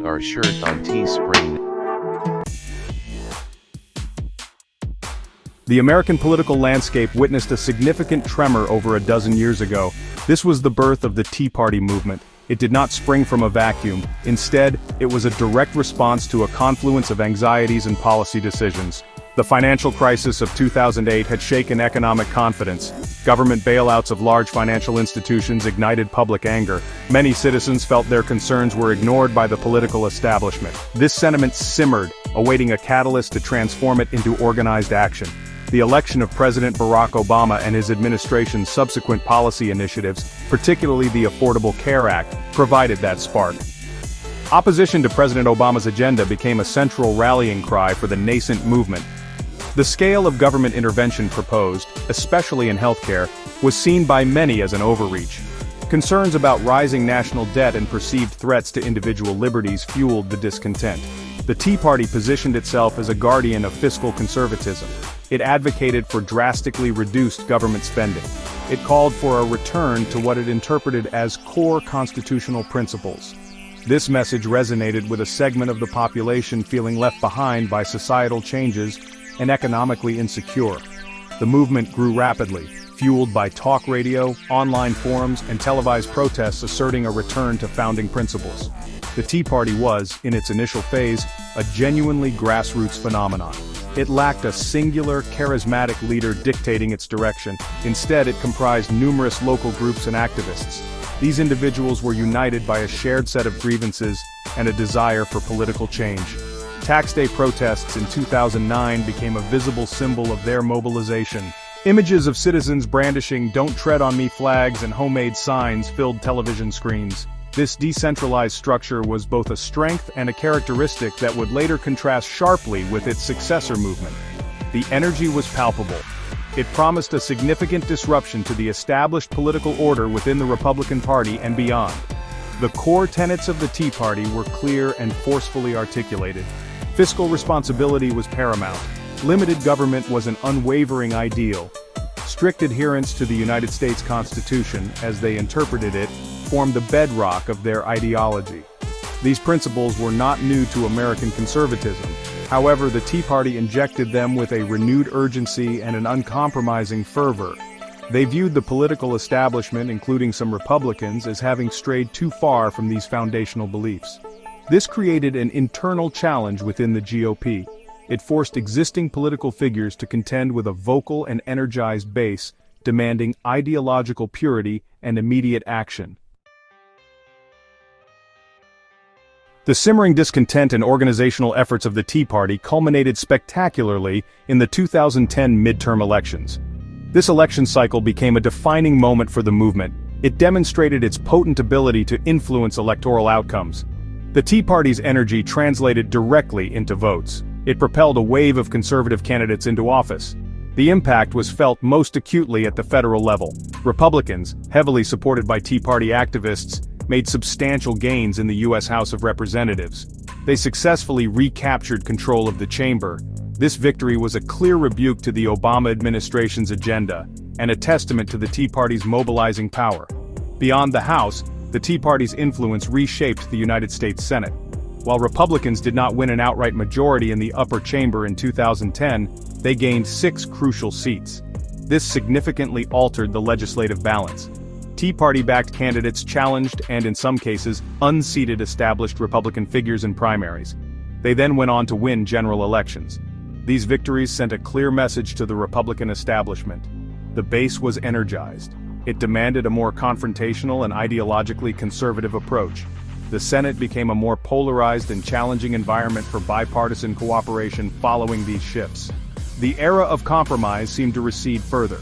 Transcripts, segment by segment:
out our shirt on Teespring. The American political landscape witnessed a significant tremor over a dozen years ago. This was the birth of the Tea Party movement. It did not spring from a vacuum. Instead, it was a direct response to a confluence of anxieties and policy decisions. The financial crisis of 2008 had shaken economic confidence. Government bailouts of large financial institutions ignited public anger. Many citizens felt their concerns were ignored by the political establishment. This sentiment simmered, awaiting a catalyst to transform it into organized action. The election of President Barack Obama and his administration's subsequent policy initiatives, particularly the Affordable Care Act, provided that spark. Opposition to President Obama's agenda became a central rallying cry for the nascent movement. The scale of government intervention proposed, especially in healthcare, was seen by many as an overreach. Concerns about rising national debt and perceived threats to individual liberties fueled the discontent. The Tea Party positioned itself as a guardian of fiscal conservatism. It advocated for drastically reduced government spending. It called for a return to what it interpreted as core constitutional principles. This message resonated with a segment of the population feeling left behind by societal changes and economically insecure. The movement grew rapidly, fueled by talk radio, online forums, and televised protests asserting a return to founding principles. The Tea Party was, in its initial phase, a genuinely grassroots phenomenon. It lacked a singular, charismatic leader dictating its direction. Instead, it comprised numerous local groups and activists. These individuals were united by a shared set of grievances and a desire for political change. Tax Day protests in 2009 became a visible symbol of their mobilization. Images of citizens brandishing "Don't Tread on Me" flags and homemade signs filled television screens. This decentralized structure was both a strength and a characteristic that would later contrast sharply with its successor movement. The energy was palpable. It promised a significant disruption to the established political order within the Republican Party and beyond. The core tenets of the Tea Party were clear and forcefully articulated. Fiscal responsibility was paramount. Limited government was an unwavering ideal. Strict adherence to the United States Constitution, as they interpreted it, formed the bedrock of their ideology. These principles were not new to American conservatism. However, the Tea Party injected them with a renewed urgency and an uncompromising fervor. They viewed the political establishment, including some Republicans, as having strayed too far from these foundational beliefs. This created an internal challenge within the GOP. It forced existing political figures to contend with a vocal and energized base, demanding ideological purity and immediate action. The simmering discontent and organizational efforts of the Tea Party culminated spectacularly in the 2010 midterm elections. This election cycle became a defining moment for the movement. It demonstrated its potent ability to influence electoral outcomes. The Tea Party's energy translated directly into votes. It propelled a wave of conservative candidates into office. The impact was felt most acutely at the federal level. Republicans, heavily supported by Tea Party activists, made substantial gains in the U.S. House of Representatives. They successfully recaptured control of the chamber. This victory was a clear rebuke to the Obama administration's agenda, and a testament to the Tea Party's mobilizing power. Beyond the House, the Tea Party's influence reshaped the United States Senate. While Republicans did not win an outright majority in the upper chamber in 2010, they gained 6 crucial seats. This significantly altered the legislative balance. Tea Party-backed candidates challenged and, in some cases, unseated established Republican figures in primaries. They then went on to win general elections. These victories sent a clear message to the Republican establishment. The base was energized. It demanded a more confrontational and ideologically conservative approach. The Senate became a more polarized and challenging environment for bipartisan cooperation following these shifts. The era of compromise seemed to recede further.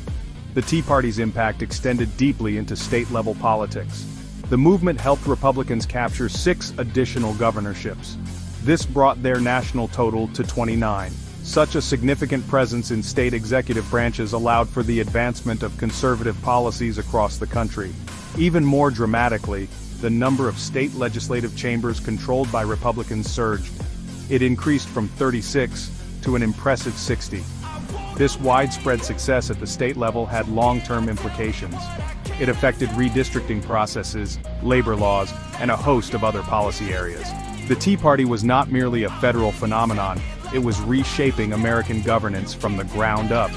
The Tea Party's impact extended deeply into state-level politics. The movement helped Republicans capture 6 additional governorships. This brought their national total to 29. Such a significant presence in state executive branches allowed for the advancement of conservative policies across the country. Even more dramatically, the number of state legislative chambers controlled by Republicans surged. It increased from 36 to an impressive 60. This widespread success at the state level had long-term implications. It affected redistricting processes, labor laws, and a host of other policy areas. The Tea Party was not merely a federal phenomenon, it was reshaping American governance from the ground up.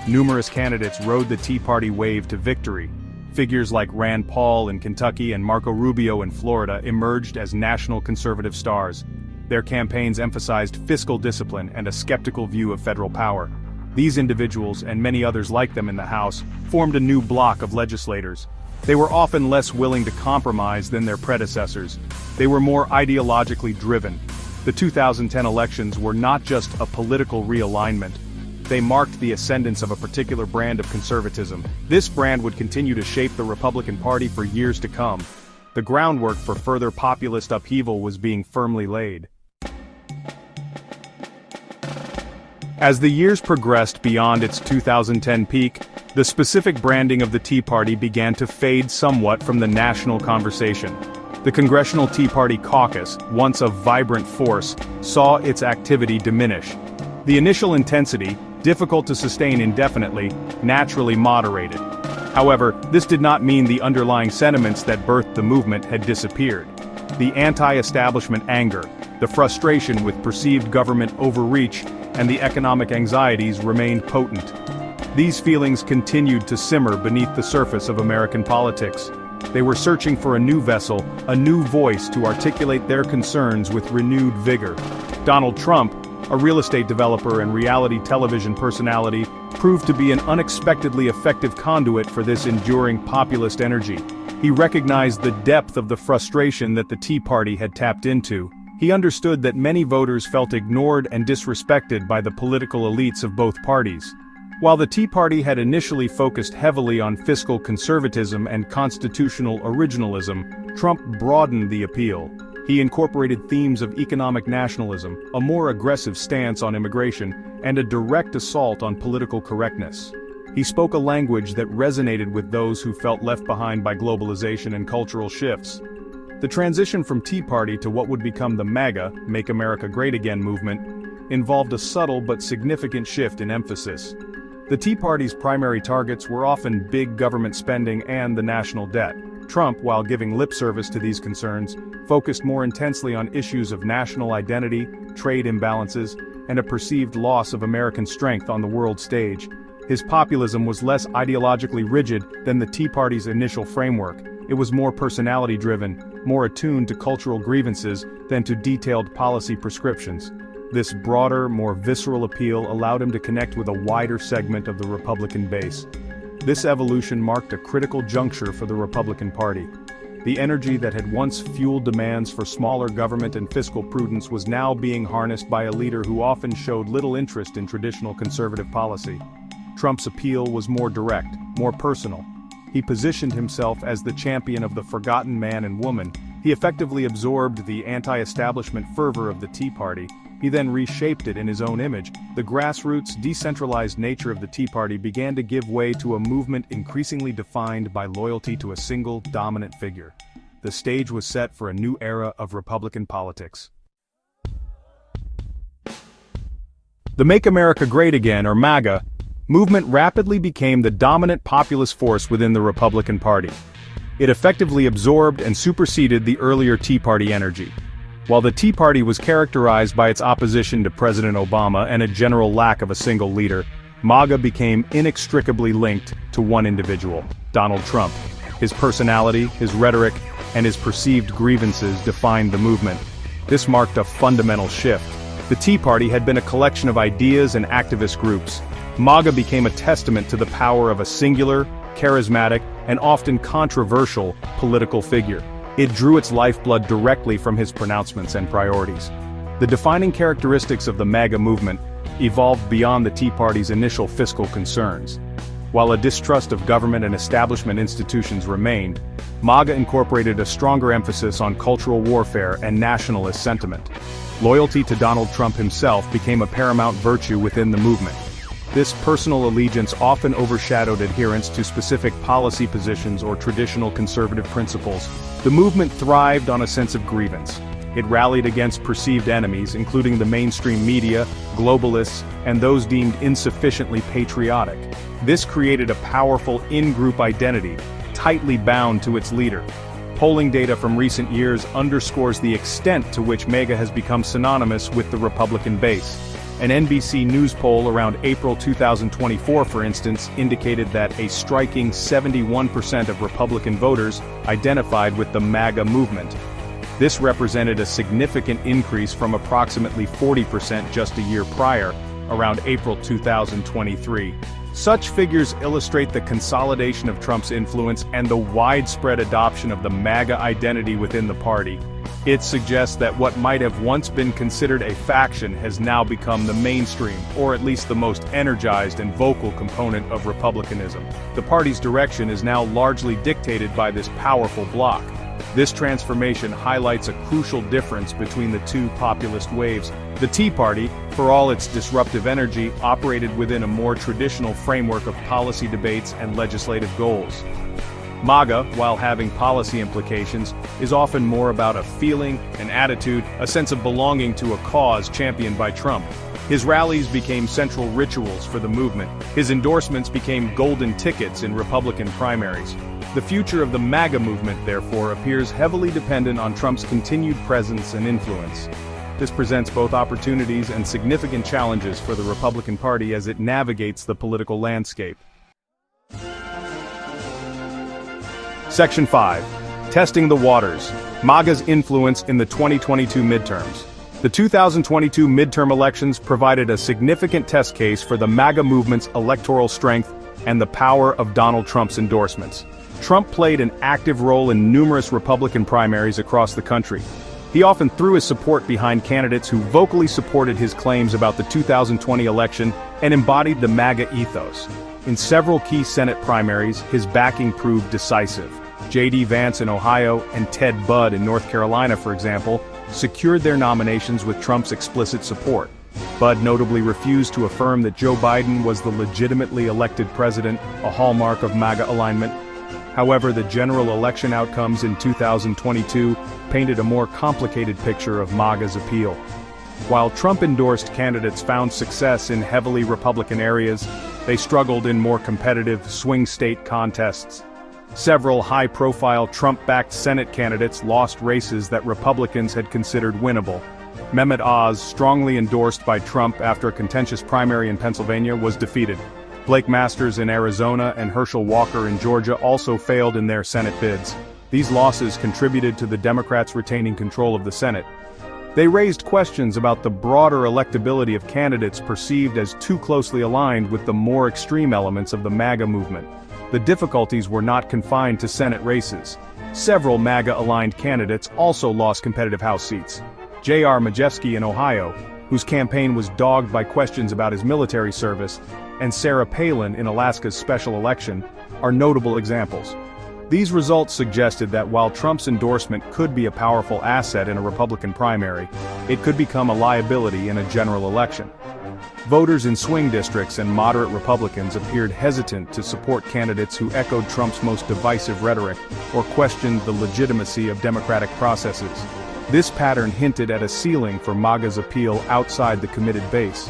Numerous candidates rode the Tea Party wave to victory. Figures like Rand Paul in Kentucky and Marco Rubio in Florida emerged as national conservative stars. Their campaigns emphasized fiscal discipline and a skeptical view of federal power. These individuals, and many others like them in the House, formed a new bloc of legislators. They were often less willing to compromise than their predecessors. They were more ideologically driven. The 2010 elections were not just a political realignment. They marked the ascendance of a particular brand of conservatism. This brand would continue to shape the Republican Party for years to come. The groundwork for further populist upheaval was being firmly laid. As the years progressed beyond its 2010 peak, the specific branding of the Tea Party began to fade somewhat from the national conversation. The Congressional Tea Party caucus, once a vibrant force, saw its activity diminish. The initial intensity, difficult to sustain indefinitely, naturally moderated. However, this did not mean the underlying sentiments that birthed the movement had disappeared. The anti-establishment anger, the frustration with perceived government overreach, and the economic anxieties remained potent. These feelings continued to simmer beneath the surface of American politics. They were searching for a new vessel, a new voice to articulate their concerns with renewed vigor. Donald Trump, a real estate developer and reality television personality, proved to be an unexpectedly effective conduit for this enduring populist energy. He recognized the depth of the frustration that the Tea Party had tapped into. He understood that many voters felt ignored and disrespected by the political elites of both parties. While the Tea Party had initially focused heavily on fiscal conservatism and constitutional originalism, Trump broadened the appeal. He incorporated themes of economic nationalism, a more aggressive stance on immigration, and a direct assault on political correctness. He spoke a language that resonated with those who felt left behind by globalization and cultural shifts. The transition from Tea Party to what would become the MAGA, Make America Great Again movement, involved a subtle but significant shift in emphasis. The Tea Party's primary targets were often big government spending and the national debt. Trump, while giving lip service to these concerns, focused more intensely on issues of national identity, trade imbalances, and a perceived loss of American strength on the world stage. His populism was less ideologically rigid than the Tea Party's initial framework. It was more personality-driven, more attuned to cultural grievances than to detailed policy prescriptions. This broader, more visceral appeal allowed him to connect with a wider segment of the Republican base. This evolution marked a critical juncture for the Republican Party. The energy that had once fueled demands for smaller government and fiscal prudence was now being harnessed by a leader who often showed little interest in traditional conservative policy. Trump's appeal was more direct, more personal. He positioned himself as the champion of the forgotten man and woman. He effectively absorbed the anti-establishment fervor of the Tea Party. He then reshaped it in his own image. The grassroots, decentralized nature of the Tea Party began to give way to a movement increasingly defined by loyalty to a single, dominant figure. The stage was set for a new era of Republican politics. The Make America Great Again, or MAGA, movement rapidly became the dominant populist force within the Republican Party. It effectively absorbed and superseded the earlier Tea Party energy. While the Tea Party was characterized by its opposition to President Obama and a general lack of a single leader, MAGA became inextricably linked to one individual, Donald Trump. His personality, his rhetoric, and his perceived grievances defined the movement. This marked a fundamental shift. The Tea Party had been a collection of ideas and activist groups. MAGA became a testament to the power of a singular, charismatic, and often controversial political figure. It drew its lifeblood directly from his pronouncements and priorities. The defining characteristics of the MAGA movement evolved beyond the Tea Party's initial fiscal concerns. While a distrust of government and establishment institutions remained, MAGA incorporated a stronger emphasis on cultural warfare and nationalist sentiment. Loyalty to Donald Trump himself became a paramount virtue within the movement. This personal allegiance often overshadowed adherence to specific policy positions or traditional conservative principles. The movement thrived on a sense of grievance. It rallied against perceived enemies, including the mainstream media, globalists, and those deemed insufficiently patriotic. This created a powerful in-group identity, tightly bound to its leader. Polling data from recent years underscores the extent to which MAGA has become synonymous with the Republican base. An NBC News poll around April 2024, for instance, indicated that a striking 71% of Republican voters identified with the MAGA movement. This represented a significant increase from approximately 40% just a year prior, around April 2023. Such figures illustrate the consolidation of Trump's influence and the widespread adoption of the MAGA identity within the party. It suggests that what might have once been considered a faction has now become the mainstream, or at least the most energized and vocal component of Republicanism. The party's direction is now largely dictated by this powerful bloc. This transformation highlights a crucial difference between the two populist waves. The Tea Party, for all its disruptive energy, operated within a more traditional framework of policy debates and legislative goals. MAGA, while having policy implications, is often more about a feeling, an attitude, a sense of belonging to a cause championed by Trump. His rallies became central rituals for the movement. His endorsements became golden tickets in Republican primaries. The future of the MAGA movement, therefore, appears heavily dependent on Trump's continued presence and influence. This presents both opportunities and significant challenges for the Republican Party as it navigates the political landscape. Section 5. Testing the waters. MAGA's influence in the 2022 midterms. The 2022 midterm elections provided a significant test case for the MAGA movement's electoral strength and the power of Donald Trump's endorsements. Trump played an active role in numerous Republican primaries across the country. He often threw his support behind candidates who vocally supported his claims about the 2020 election and embodied the MAGA ethos. In several key Senate primaries, his backing proved decisive. J.D. Vance in Ohio and Ted Budd in North Carolina, for example, secured their nominations with Trump's explicit support. Budd notably refused to affirm that Joe Biden was the legitimately elected president, a hallmark of MAGA alignment. However, the general election outcomes in 2022 painted a more complicated picture of MAGA's appeal. While Trump-endorsed candidates found success in heavily Republican areas, they struggled in more competitive swing state contests. Several high-profile Trump-backed Senate candidates lost races that Republicans had considered winnable. Mehmet Oz, strongly endorsed by Trump after a contentious primary in Pennsylvania, was defeated. Blake Masters in Arizona and Herschel Walker in Georgia also failed in their Senate bids. These losses contributed to the Democrats retaining control of the Senate. They raised questions about the broader electability of candidates perceived as too closely aligned with the more extreme elements of the MAGA movement. The difficulties were not confined to Senate races. Several MAGA-aligned candidates also lost competitive House seats. J.R. Majewski in Ohio, whose campaign was dogged by questions about his military service, and Sarah Palin in Alaska's special election, are notable examples. These results suggested that while Trump's endorsement could be a powerful asset in a Republican primary, it could become a liability in a general election. Voters in swing districts and moderate Republicans appeared hesitant to support candidates who echoed Trump's most divisive rhetoric or questioned the legitimacy of democratic processes. This pattern hinted at a ceiling for MAGA's appeal outside the committed base.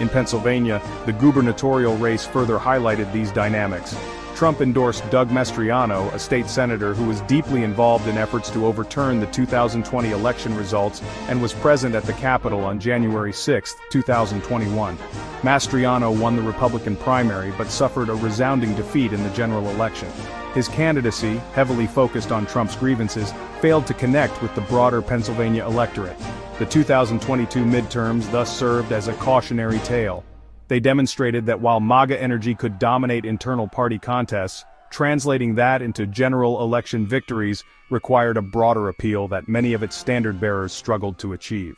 In Pennsylvania, the gubernatorial race further highlighted these dynamics. Trump endorsed Doug Mastriano, a state senator who was deeply involved in efforts to overturn the 2020 election results and was present at the Capitol on January 6, 2021. Mastriano won the Republican primary but suffered a resounding defeat in the general election. His candidacy, heavily focused on Trump's grievances, failed to connect with the broader Pennsylvania electorate. The 2022 midterms thus served as a cautionary tale. They demonstrated that while MAGA energy could dominate internal party contests, translating that into general election victories required a broader appeal that many of its standard-bearers struggled to achieve.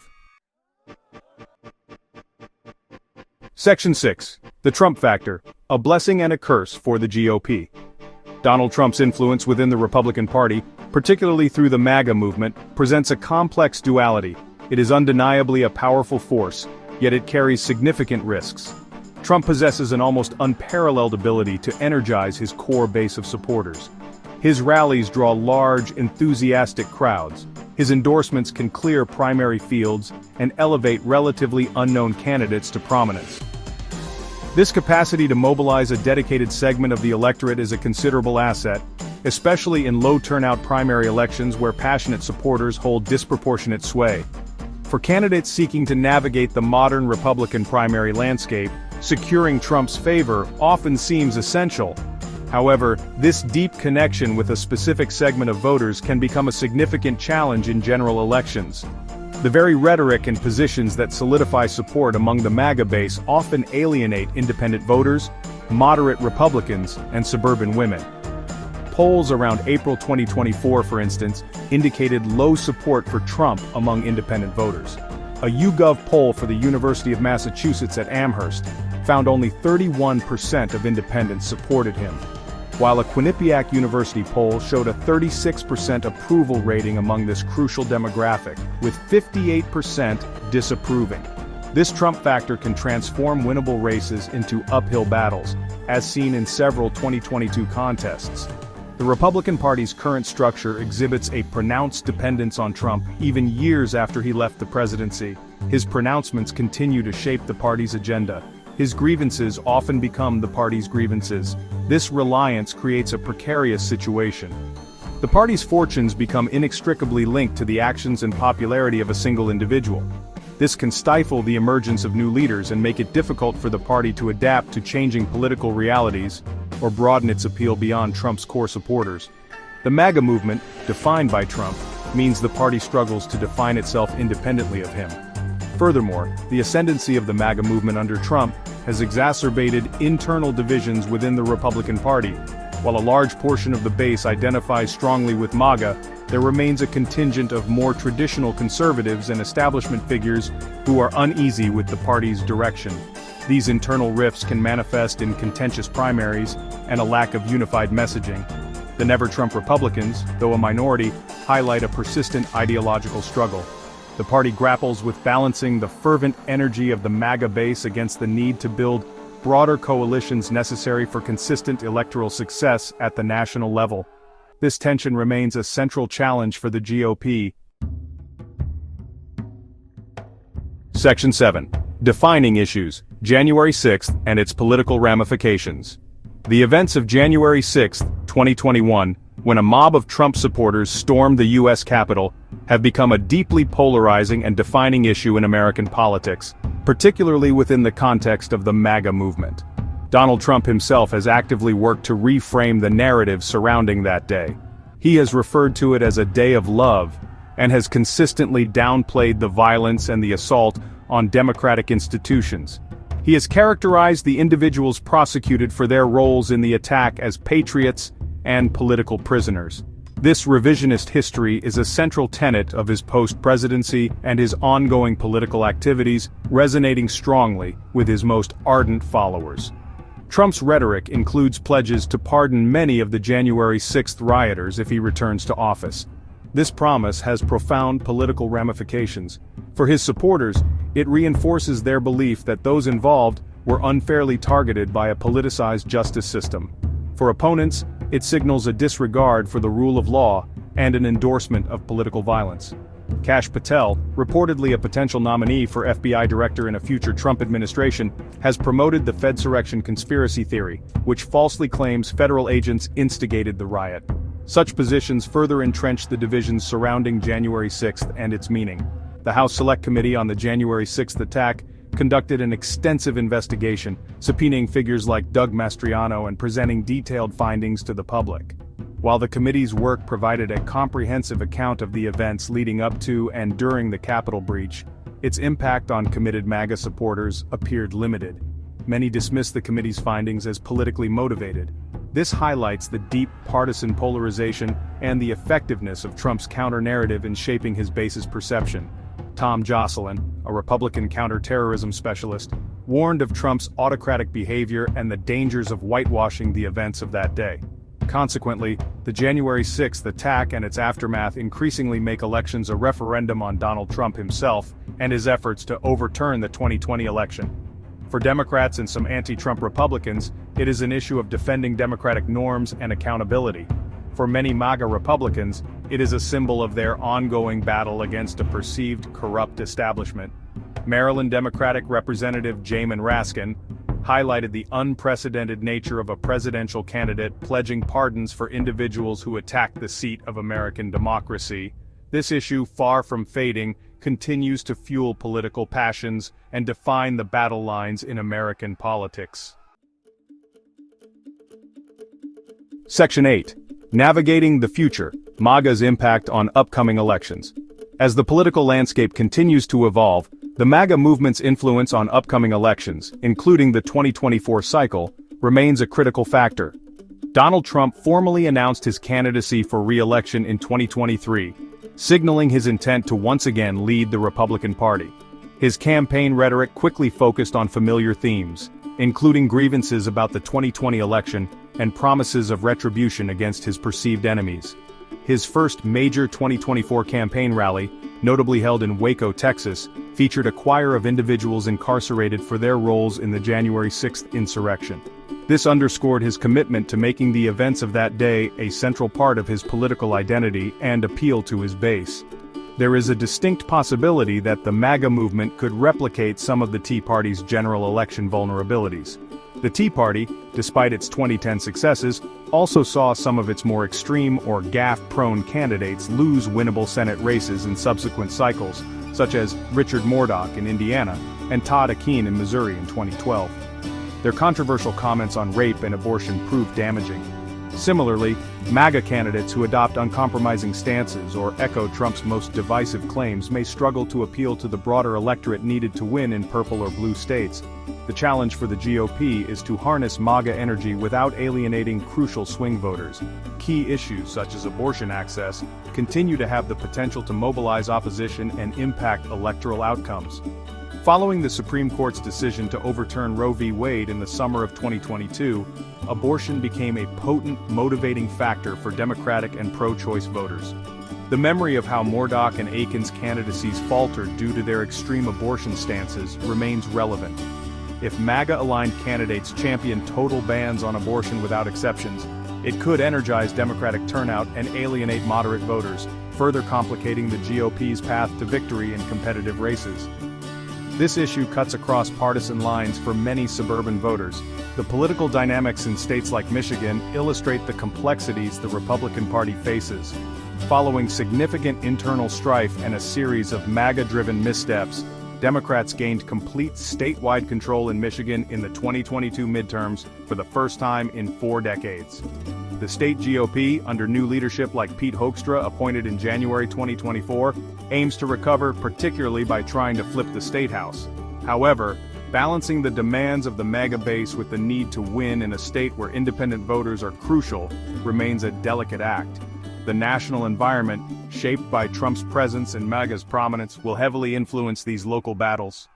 Section 6. The Trump Factor, a blessing and a curse for the GOP. Donald Trump's influence within the Republican Party, particularly through the MAGA movement, presents a complex duality. It is undeniably a powerful force, yet it carries significant risks. Trump possesses an almost unparalleled ability to energize his core base of supporters. His rallies draw large, enthusiastic crowds. His endorsements can clear primary fields and elevate relatively unknown candidates to prominence. This capacity to mobilize a dedicated segment of the electorate is a considerable asset, especially in low-turnout primary elections where passionate supporters hold disproportionate sway. For candidates seeking to navigate the modern Republican primary landscape, securing Trump's favor often seems essential. However, this deep connection with a specific segment of voters can become a significant challenge in general elections. The very rhetoric and positions that solidify support among the MAGA base often alienate independent voters, moderate Republicans, and suburban women. Polls around April 2024, for instance, indicated low support for Trump among independent voters. A YouGov poll for the University of Massachusetts at Amherst found only 31% of independents supported him, while a Quinnipiac University poll showed a 36% approval rating among this crucial demographic, with 58% disapproving. This Trump factor can transform winnable races into uphill battles, as seen in several 2022 contests. The Republican Party's current structure exhibits a pronounced dependence on Trump even years after he left the presidency. His pronouncements continue to shape the party's agenda. His grievances often become the party's grievances. This reliance creates a precarious situation. The party's fortunes become inextricably linked to the actions and popularity of a single individual. This can stifle the emergence of new leaders and make it difficult for the party to adapt to changing political realities or broaden its appeal beyond Trump's core supporters. The MAGA movement, defined by Trump, means the party struggles to define itself independently of him. Furthermore, the ascendancy of the MAGA movement under Trump has exacerbated internal divisions within the Republican Party. While a large portion of the base identifies strongly with MAGA, there remains a contingent of more traditional conservatives and establishment figures who are uneasy with the party's direction. These internal rifts can manifest in contentious primaries and a lack of unified messaging. The Never-Trump Republicans, though a minority, highlight a persistent ideological struggle. The party grapples with balancing the fervent energy of the MAGA base against the need to build broader coalitions necessary for consistent electoral success at the national level. This tension remains a central challenge for the GOP. Section 7. Defining Issues, January 6th and its Political Ramifications. The events of January 6, 2021, when a mob of Trump supporters stormed the U.S. Capitol, have become a deeply polarizing and defining issue in American politics, particularly within the context of the MAGA movement. Donald Trump himself has actively worked to reframe the narrative surrounding that day. He has referred to it as a day of love, and has consistently downplayed the violence and the assault on democratic institutions. He has characterized the individuals prosecuted for their roles in the attack as patriots and political prisoners. This revisionist history is a central tenet of his post-presidency and his ongoing political activities, resonating strongly with his most ardent followers. Trump's rhetoric includes pledges to pardon many of the January 6th rioters if he returns to office. This promise has profound political ramifications. For his supporters, it reinforces their belief that those involved were unfairly targeted by a politicized justice system. For opponents, it signals a disregard for the rule of law and an endorsement of political violence. Kash Patel, reportedly a potential nominee for FBI director in a future Trump administration, has promoted the Fedsurrection conspiracy theory, which falsely claims federal agents instigated the riot. Such positions further entrench the divisions surrounding January 6th and its meaning. The House Select Committee on the January 6th attack conducted an extensive investigation, subpoenaing figures like Doug Mastriano and presenting detailed findings to the public. While the committee's work provided a comprehensive account of the events leading up to and during the Capitol breach, its impact on committed MAGA supporters appeared limited. Many dismissed the committee's findings as politically motivated. This highlights the deep partisan polarization and the effectiveness of Trump's counter-narrative in shaping his base's perception. Tom Jocelyn, a Republican counterterrorism specialist, warned of Trump's autocratic behavior and the dangers of whitewashing the events of that day. Consequently, the January 6th attack and its aftermath increasingly make elections a referendum on Donald Trump himself and his efforts to overturn the 2020 election. For Democrats and some anti-Trump Republicans, it is an issue of defending democratic norms and accountability. For many MAGA Republicans, it is a symbol of their ongoing battle against a perceived corrupt establishment. Maryland Democratic Representative Jamin Raskin highlighted the unprecedented nature of a presidential candidate pledging pardons for individuals who attack the seat of American democracy. This issue, far from fading, continues to fuel political passions and define the battle lines in American politics. Section 8. Navigating the Future, MAGA's Impact on Upcoming Elections. As the political landscape continues to evolve, the MAGA movement's influence on upcoming elections, including the 2024 cycle, remains a critical factor. Donald Trump formally announced his candidacy for re-election in 2023, signaling his intent to once again lead the Republican Party. His campaign rhetoric quickly focused on familiar themes, including grievances about the 2020 election and promises of retribution against his perceived enemies. His first major 2024 campaign rally, notably held in Waco, Texas, featured a choir of individuals incarcerated for their roles in the January 6th insurrection. This underscored his commitment to making the events of that day a central part of his political identity and appeal to his base. There is a distinct possibility that the MAGA movement could replicate some of the Tea Party's general election vulnerabilities. The Tea Party, despite its 2010 successes, also saw some of its more extreme or gaffe-prone candidates lose winnable Senate races in subsequent cycles, such as Richard Mourdock in Indiana and Todd Akin in Missouri in 2012. Their controversial comments on rape and abortion proved damaging. Similarly, MAGA candidates who adopt uncompromising stances or echo Trump's most divisive claims may struggle to appeal to the broader electorate needed to win in purple or blue states. The challenge for the GOP is to harness MAGA energy without alienating crucial swing voters. Key issues such as abortion access continue to have the potential to mobilize opposition and impact electoral outcomes. Following the Supreme Court's decision to overturn Roe v. Wade in the summer of 2022, abortion became a potent motivating factor for Democratic and pro-choice voters. The memory of how Mourdock and Akin's candidacies faltered due to their extreme abortion stances remains relevant. If MAGA-aligned candidates champion total bans on abortion without exceptions, it could energize Democratic turnout and alienate moderate voters, further complicating the GOP's path to victory in competitive races. This issue cuts across partisan lines for many suburban voters. The political dynamics in states like Michigan illustrate the complexities the Republican Party faces. Following significant internal strife and a series of MAGA-driven missteps, Democrats gained complete statewide control in Michigan in the 2022 midterms for the first time in 4 decades. The state GOP, under new leadership like Pete Hoekstra, appointed in January 2024, aims to recover, particularly by trying to flip the state house. However, balancing the demands of the MAGA base with the need to win in a state where independent voters are crucial remains a delicate act. The national environment, shaped by Trump's presence and MAGA's prominence, will heavily influence these local battles.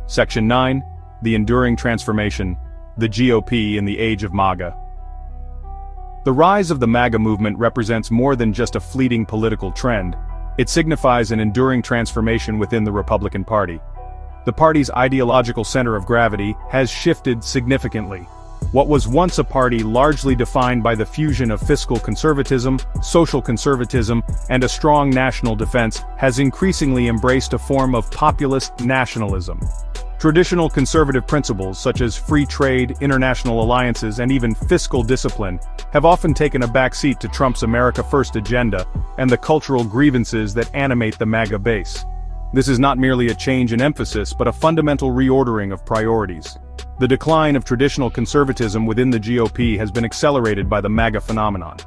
Section 9. The Enduring Transformation. The GOP in the Age of MAGA. The rise of the MAGA movement represents more than just a fleeting political trend. It signifies an enduring transformation within the Republican Party. The party's ideological center of gravity has shifted significantly. What was once a party largely defined by the fusion of fiscal conservatism, social conservatism, and a strong national defense has increasingly embraced a form of populist nationalism. Traditional conservative principles such as free trade, international alliances, and even fiscal discipline have often taken a backseat to Trump's America First agenda and the cultural grievances that animate the MAGA base. This is not merely a change in emphasis but a fundamental reordering of priorities. The decline of traditional conservatism within the GOP has been accelerated by the MAGA phenomenon.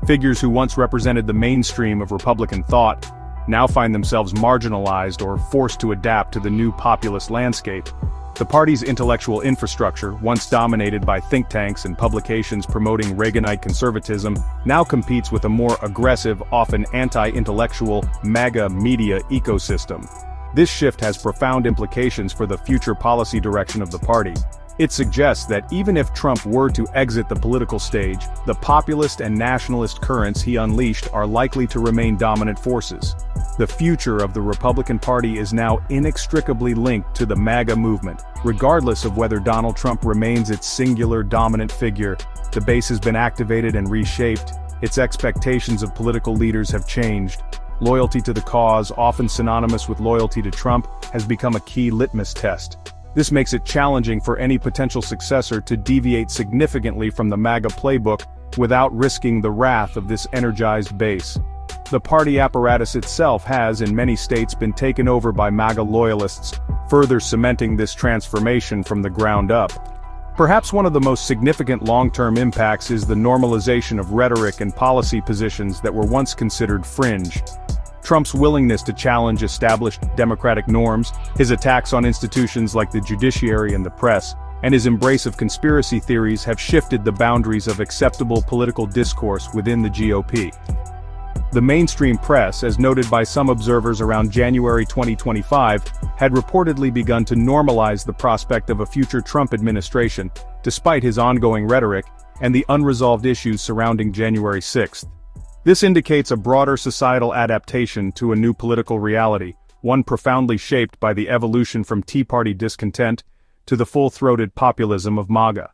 Figures who once represented the mainstream of Republican thought now find themselves marginalized or forced to adapt to the new populist landscape. The party's intellectual infrastructure, once dominated by think tanks and publications promoting Reaganite conservatism, now competes with a more aggressive, often anti-intellectual, MAGA media ecosystem. This shift has profound implications for the future policy direction of the party. It suggests that even if Trump were to exit the political stage, the populist and nationalist currents he unleashed are likely to remain dominant forces. The future of the Republican Party is now inextricably linked to the MAGA movement. Regardless of whether Donald Trump remains its singular dominant figure, the base has been activated and reshaped, its expectations of political leaders have changed. loyalty to the cause, often synonymous with loyalty to Trump, has become a key litmus test. This makes it challenging for any potential successor to deviate significantly from the MAGA playbook without risking the wrath of this energized base. The party apparatus itself has, in many states, been taken over by MAGA loyalists, further cementing this transformation from the ground up. Perhaps one of the most significant long-term impacts is the normalization of rhetoric and policy positions that were once considered fringe. Trump's willingness to challenge established democratic norms, his attacks on institutions like the judiciary and the press, and his embrace of conspiracy theories have shifted the boundaries of acceptable political discourse within the GOP. The mainstream press, as noted by some observers around January 2025, had reportedly begun to normalize the prospect of a future Trump administration, despite his ongoing rhetoric and the unresolved issues surrounding January 6th. This indicates a broader societal adaptation to a new political reality, one profoundly shaped by the evolution from Tea Party discontent to the full-throated populism of MAGA.